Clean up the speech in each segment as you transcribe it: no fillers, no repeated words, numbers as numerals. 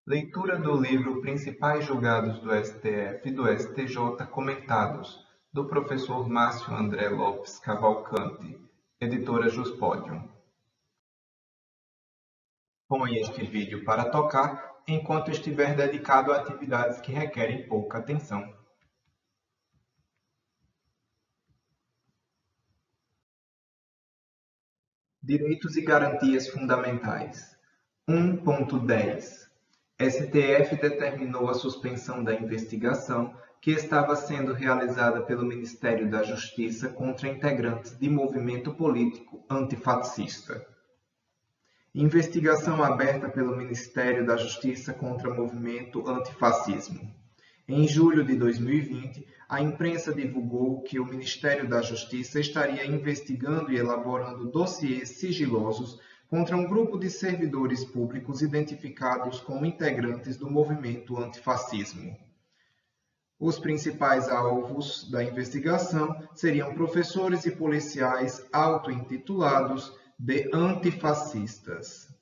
Leitura do livro Principais Julgados do STF e do STJ comentados, do professor Márcio André Lopes Cavalcante, editora Juspodium. Põe este vídeo para tocar enquanto estiver dedicado a atividades que requerem pouca atenção. Direitos e garantias fundamentais. 1.10. STF determinou a suspensão da investigação que estava sendo realizada pelo Ministério da Justiça contra integrantes de movimento político antifascista. Investigação aberta pelo Ministério da Justiça contra movimento antifascismo. Em julho de 2020, a imprensa divulgou que o Ministério da Justiça estaria investigando e elaborando dossiês sigilosos contra um grupo de servidores públicos identificados como integrantes do movimento antifascismo. Os principais alvos da investigação seriam professores e policiais auto-intitulados de antifascistas.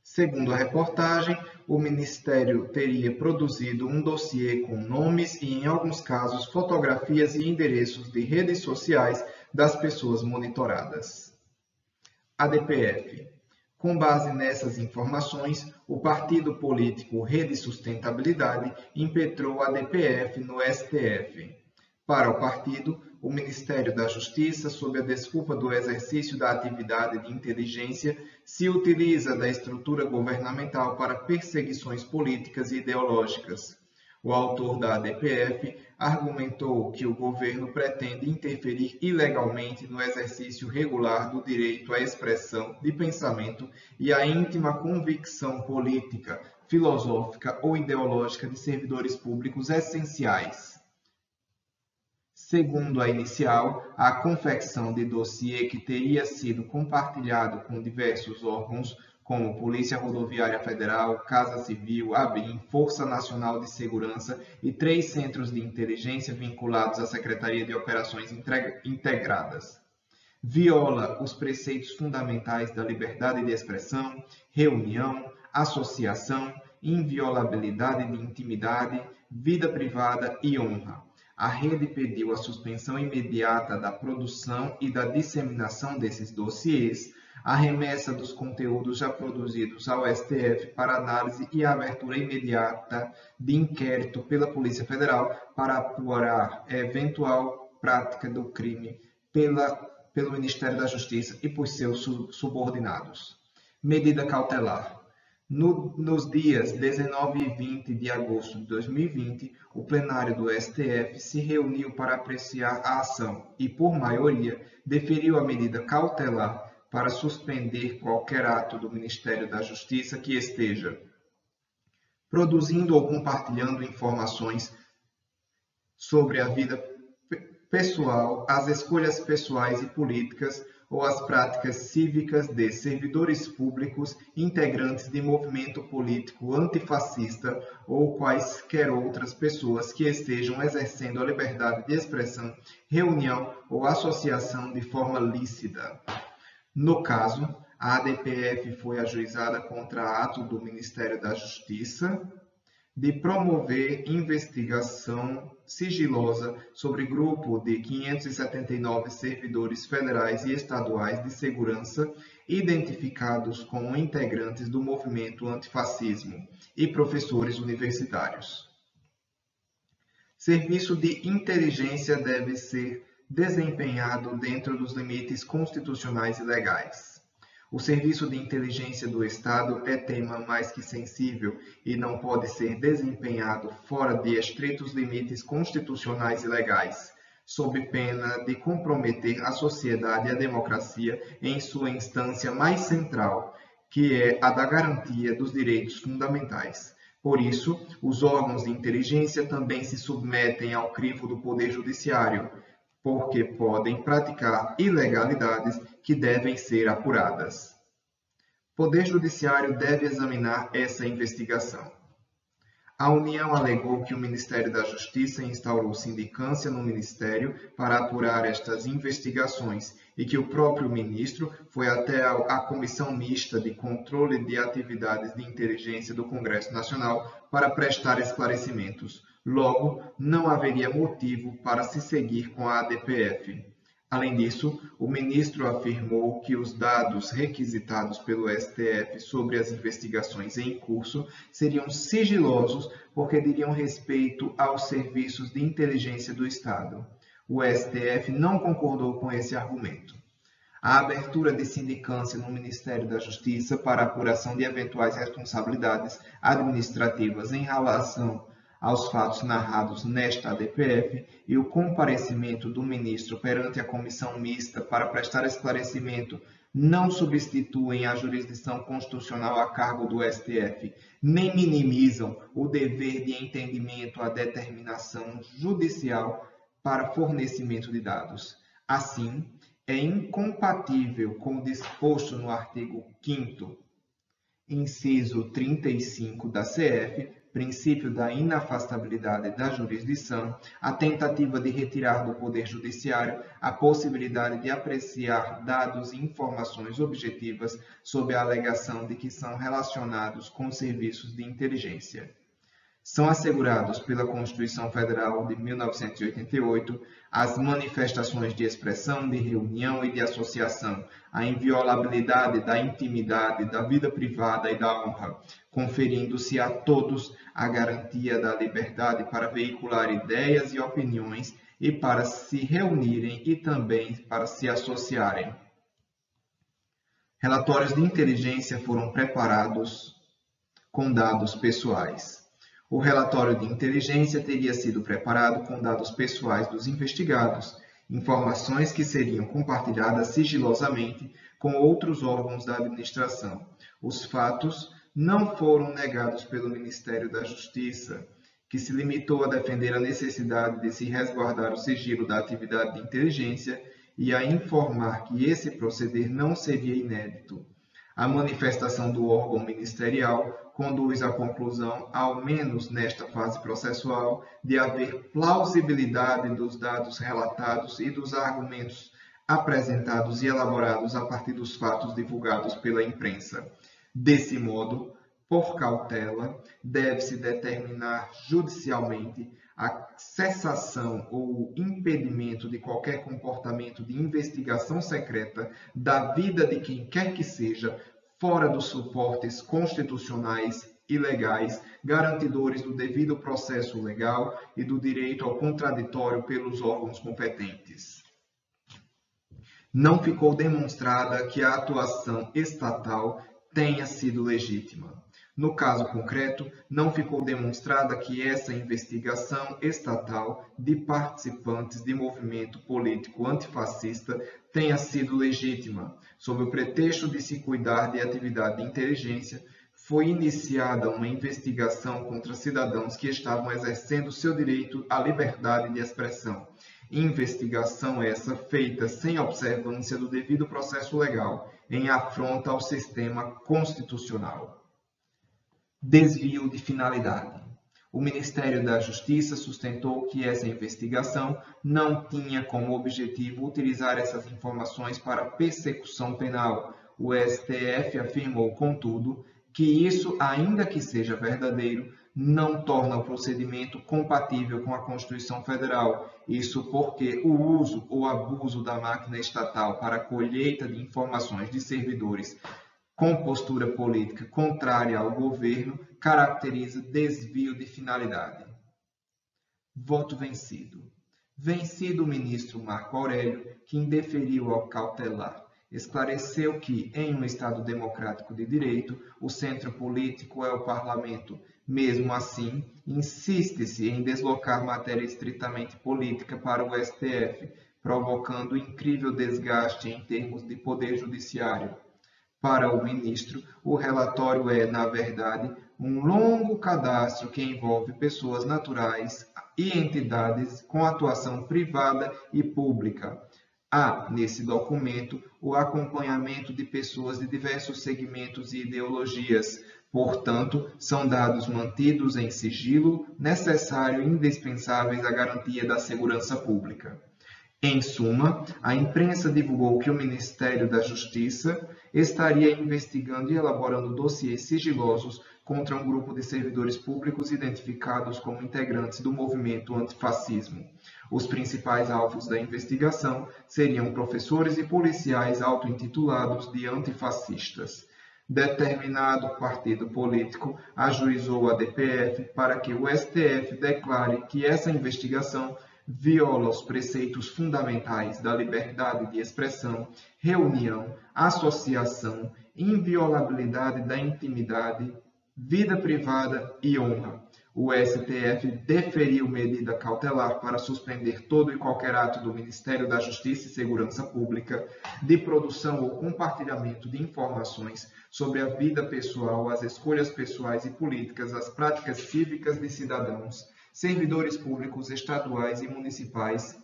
Segundo a reportagem, o Ministério teria produzido um dossiê com nomes e, em alguns casos, fotografias e endereços de redes sociais das pessoas monitoradas. ADPF. Com base nessas informações, o partido político Rede Sustentabilidade impetrou a ADPF no STF. Para o partido, o Ministério da Justiça, sob a desculpa do exercício da atividade de inteligência, se utiliza da estrutura governamental para perseguições políticas e ideológicas. O autor da ADPF argumentou que o governo pretende interferir ilegalmente no exercício regular do direito à expressão de pensamento e à íntima convicção política, filosófica ou ideológica de servidores públicos essenciais. Segundo a inicial, a confecção de dossiê que teria sido compartilhado com diversos órgãos, como Polícia Rodoviária Federal, Casa Civil, ABIN, Força Nacional de Segurança e 3 centros de inteligência vinculados à Secretaria de Operações Integradas. Viola os preceitos fundamentais da liberdade de expressão, reunião, associação, inviolabilidade de intimidade, vida privada e honra. A rede pediu a suspensão imediata da produção e da disseminação desses dossiês, a remessa dos conteúdos já produzidos ao STF para análise e a abertura imediata de inquérito pela Polícia Federal para apurar eventual prática do crime pelo Ministério da Justiça e por seus subordinados. Medida cautelar. Nos dias 19 e 20 de agosto de 2020, o plenário do STF se reuniu para apreciar a ação e, por maioria, deferiu a medida cautelar para suspender qualquer ato do Ministério da Justiça que esteja produzindo ou compartilhando informações sobre a vida pessoal, as escolhas pessoais e políticas ou as práticas cívicas de servidores públicos, integrantes de movimento político antifascista ou quaisquer outras pessoas que estejam exercendo a liberdade de expressão, reunião ou associação de forma lícita. No caso, a ADPF foi ajuizada contra ato do Ministério da Justiça de promover investigação sigilosa sobre grupo de 579 servidores federais e estaduais de segurança identificados como integrantes do movimento antifascismo e professores universitários. Serviço de inteligência deve ser desempenhado dentro dos limites constitucionais e legais. O serviço de inteligência do Estado é tema mais que sensível e não pode ser desempenhado fora de estritos limites constitucionais e legais, sob pena de comprometer a sociedade e a democracia em sua instância mais central, que é a da garantia dos direitos fundamentais. Por isso, os órgãos de inteligência também se submetem ao crivo do Poder Judiciário, porque podem praticar ilegalidades que devem ser apuradas. O Poder Judiciário deve examinar essa investigação. A União alegou que o Ministério da Justiça instaurou sindicância no Ministério para apurar estas investigações e que o próprio ministro foi até a Comissão Mista de Controle de Atividades de Inteligência do Congresso Nacional para prestar esclarecimentos. Logo, não haveria motivo para se seguir com a ADPF. Além disso, o ministro afirmou que os dados requisitados pelo STF sobre as investigações em curso seriam sigilosos porque diriam respeito aos serviços de inteligência do Estado. O STF não concordou com esse argumento. A abertura de sindicância no Ministério da Justiça para apuração de eventuais responsabilidades administrativas em relação aos fatos narrados nesta ADPF e o comparecimento do ministro perante a comissão mista para prestar esclarecimento não substituem a jurisdição constitucional a cargo do STF, nem minimizam o dever de entendimento à determinação judicial para fornecimento de dados. Assim, é incompatível com o disposto no artigo 5º, inciso 35 da CF, princípio da inafastabilidade da jurisdição, a tentativa de retirar do Poder Judiciário a possibilidade de apreciar dados e informações objetivas sob a alegação de que são relacionados com serviços de inteligência. São assegurados pela Constituição Federal de 1988 as manifestações de expressão, de reunião e de associação, a inviolabilidade da intimidade, da vida privada e da honra, conferindo-se a todos a garantia da liberdade para veicular ideias e opiniões e para se reunirem e também para se associarem. Relatórios de inteligência foram preparados com dados pessoais. O relatório de inteligência teria sido preparado com dados pessoais dos investigados, informações que seriam compartilhadas sigilosamente com outros órgãos da administração. Os fatos não foram negados pelo Ministério da Justiça, que se limitou a defender a necessidade de se resguardar o sigilo da atividade de inteligência e a informar que esse proceder não seria inédito. A manifestação do órgão ministerial conduz à conclusão, ao menos nesta fase processual, de haver plausibilidade dos dados relatados e dos argumentos apresentados e elaborados a partir dos fatos divulgados pela imprensa. Desse modo, por cautela, deve-se determinar judicialmente a cessação ou impedimento de qualquer comportamento de investigação secreta da vida de quem quer que seja, fora dos suportes constitucionais e legais, garantidores do devido processo legal e do direito ao contraditório pelos órgãos competentes. Não ficou demonstrada que a atuação estatal tenha sido legítima. No caso concreto, não ficou demonstrada que essa investigação estatal de participantes de movimento político antifascista tenha sido legítima. Sob o pretexto de se cuidar de atividade de inteligência, foi iniciada uma investigação contra cidadãos que estavam exercendo seu direito à liberdade de expressão. Investigação essa feita sem observância do devido processo legal, em afronta ao sistema constitucional. Desvio de finalidade. O Ministério da Justiça sustentou que essa investigação não tinha como objetivo utilizar essas informações para persecução penal. O STF afirmou, contudo, que isso, ainda que seja verdadeiro, não torna o procedimento compatível com a Constituição Federal. Isso porque o uso ou abuso da máquina estatal para a colheita de informações de servidores com postura política contrária ao governo, caracteriza desvio de finalidade. Voto vencido. Vencido o ministro Marco Aurélio, que indeferiu ao cautelar. Esclareceu que, em um Estado democrático de direito, o centro político é o parlamento. Mesmo assim, insiste-se em deslocar matéria estritamente política para o STF, provocando incrível desgaste em termos de poder judiciário. Para o ministro, o relatório é, na verdade, um longo cadastro que envolve pessoas naturais e entidades com atuação privada e pública. Há, nesse documento, o acompanhamento de pessoas de diversos segmentos e ideologias, Portanto, são dados mantidos em sigilo, necessário e indispensáveis à garantia da segurança pública. Em suma, a imprensa divulgou que o Ministério da Justiça estaria investigando e elaborando dossiês sigilosos contra um grupo de servidores públicos identificados como integrantes do movimento antifascismo. Os principais alvos da investigação seriam professores e policiais auto-intitulados de antifascistas. Determinado partido político ajuizou a DPF para que o STF declare que essa investigação viola os preceitos fundamentais da liberdade de expressão, reunião, associação, inviolabilidade da intimidade, vida privada e honra. O STF deferiu medida cautelar para suspender todo e qualquer ato do Ministério da Justiça e Segurança Pública de produção ou compartilhamento de informações sobre a vida pessoal, as escolhas pessoais e políticas, as práticas cívicas de cidadãos, servidores públicos estaduais e municipais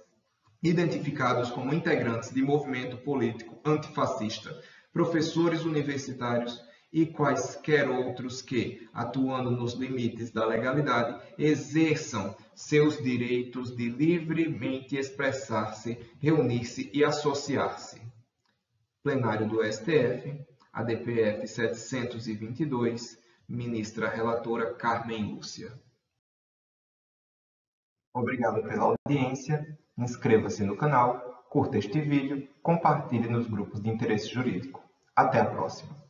identificados como integrantes de movimento político antifascista, professores universitários e quaisquer outros que, atuando nos limites da legalidade, exerçam seus direitos de livremente expressar-se, reunir-se e associar-se. Plenário do STF, ADPF 722, ministra relatora Carmen Lúcia. Obrigado pela audiência, inscreva-se no canal, curta este vídeo, compartilhe nos grupos de interesse jurídico. Até a próxima!